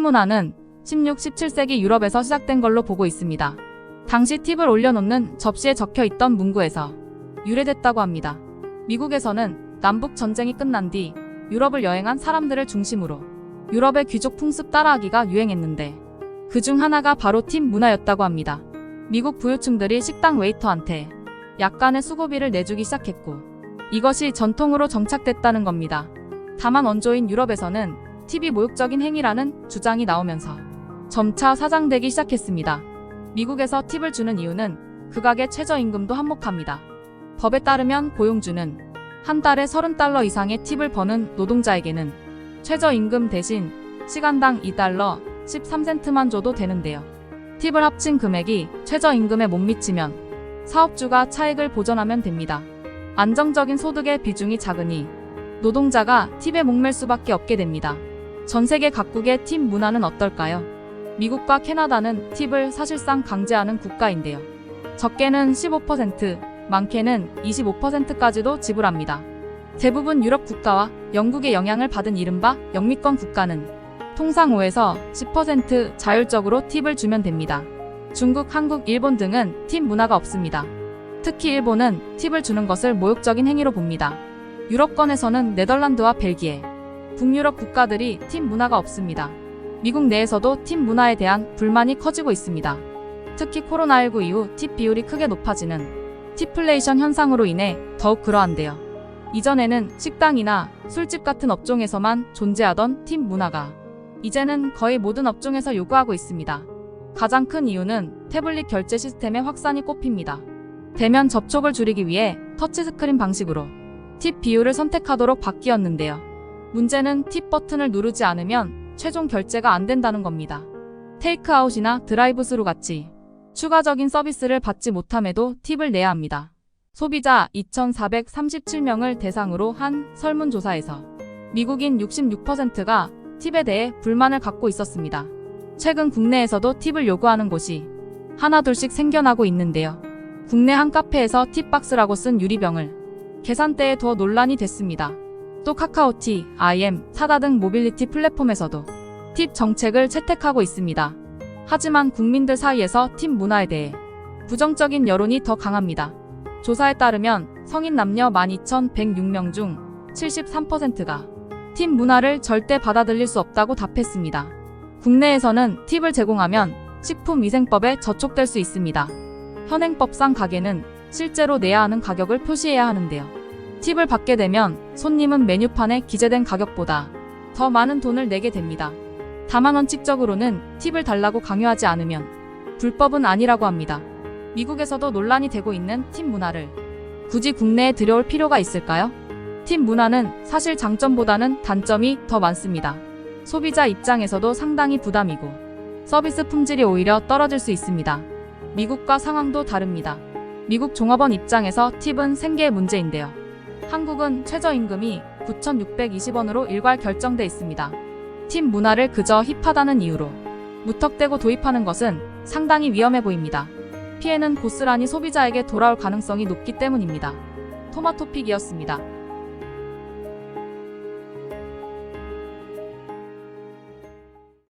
문화는 16, 17세기 유럽에서 시작된 걸로 보고 있습니다. 당시 팁을 올려놓는 접시에 적혀있던 문구에서 유래됐다고 합니다. 미국에서는 남북 전쟁이 끝난 뒤 유럽을 여행한 사람들을 중심으로 유럽의 귀족 풍습 따라하기가 유행했는데 그중 하나가 바로 팁 문화였다고 합니다. 미국 부유층들이 식당 웨이터한테 약간의 수고비를 내주기 시작했고 이것이 전통으로 정착됐다는 겁니다. 다만 원조인 유럽에서는 팁이 모욕적인 행위라는 주장이 나오면서 점차 사장되기 시작했습니다. 미국에서 팁을 주는 이유는 극악의 최저임금도 한몫합니다. 법에 따르면 고용주는 한 달에 $30 이상의 팁을 버는 노동자에게는 최저임금 대신 시간당 $2, 13센트만 줘도 되는데요. 팁을 합친 금액이 최저임금에 못 미치면 사업주가 차익을 보전하면 됩니다. 안정적인 소득의 비중이 작으니 노동자가 팁에 목맬 수밖에 없게 됩니다. 전 세계 각국의 팁 문화는 어떨까요? 미국과 캐나다는 팁을 사실상 강제하는 국가인데요. 적게는 15%, 많게는 25%까지도 지불합니다. 대부분 유럽 국가와 영국의 영향을 받은 이른바 영미권 국가는 통상 5에서 10% 자율적으로 팁을 주면 됩니다. 중국, 한국, 일본 등은 팁 문화가 없습니다. 특히 일본은 팁을 주는 것을 모욕적인 행위로 봅니다. 유럽권에서는 네덜란드와 벨기에, 북유럽 국가들이 팁 문화가 없습니다. 미국 내에서도 팁 문화에 대한 불만이 커지고 있습니다. 특히 코로나19 이후 팁 비율이 크게 높아지는 팁플레이션 현상으로 인해 더욱 그러한데요. 이전에는 식당이나 술집 같은 업종에서만 존재하던 팁 문화가 이제는 거의 모든 업종에서 요구하고 있습니다. 가장 큰 이유는 태블릿 결제 시스템의 확산이 꼽힙니다. 대면 접촉을 줄이기 위해 터치스크린 방식으로 팁 비율을 선택하도록 바뀌었는데요. 문제는 팁 버튼을 누르지 않으면 최종 결제가 안 된다는 겁니다. 테이크아웃이나 드라이브스루 같이 추가적인 서비스를 받지 못함에도 팁을 내야 합니다. 소비자 2,437명을 대상으로 한 설문조사에서 미국인 66%가 팁에 대해 불만을 갖고 있었습니다. 최근 국내에서도 팁을 요구하는 곳이 하나둘씩 생겨나고 있는데요. 국내 한 카페에서 팁박스라고 쓴 유리병을 계산대에 두어 논란이 됐습니다. 또 카카오티, IM, 사다 등 모빌리티 플랫폼에서도 팁 정책을 채택하고 있습니다. 하지만 국민들 사이에서 팁 문화에 대해 부정적인 여론이 더 강합니다. 조사에 따르면 성인 남녀 12,106명 중 73%가 팁 문화를 절대 받아들일 수 없다고 답했습니다. 국내에서는 팁을 제공하면 식품위생법에 저촉될 수 있습니다. 현행법상 가게는 실제로 내야 하는 가격을 표시해야 하는데요. 팁을 받게 되면 손님은 메뉴판에 기재된 가격보다 더 많은 돈을 내게 됩니다. 다만 원칙적으로는 팁을 달라고 강요하지 않으면 불법은 아니라고 합니다. 미국에서도 논란이 되고 있는 팁 문화를 굳이 국내에 들여올 필요가 있을까요? 팁 문화는 사실 장점보다는 단점이 더 많습니다. 소비자 입장에서도 상당히 부담이고 서비스 품질이 오히려 떨어질 수 있습니다. 미국과 상황도 다릅니다. 미국 종업원 입장에서 팁은 생계의 문제인데요. 한국은 최저임금이 9,620원으로 일괄 결정돼 있습니다. 팁 문화를 그저 힙하다는 이유로 무턱대고 도입하는 것은 상당히 위험해 보입니다. 피해는 고스란히 소비자에게 돌아올 가능성이 높기 때문입니다. 토마토픽이었습니다.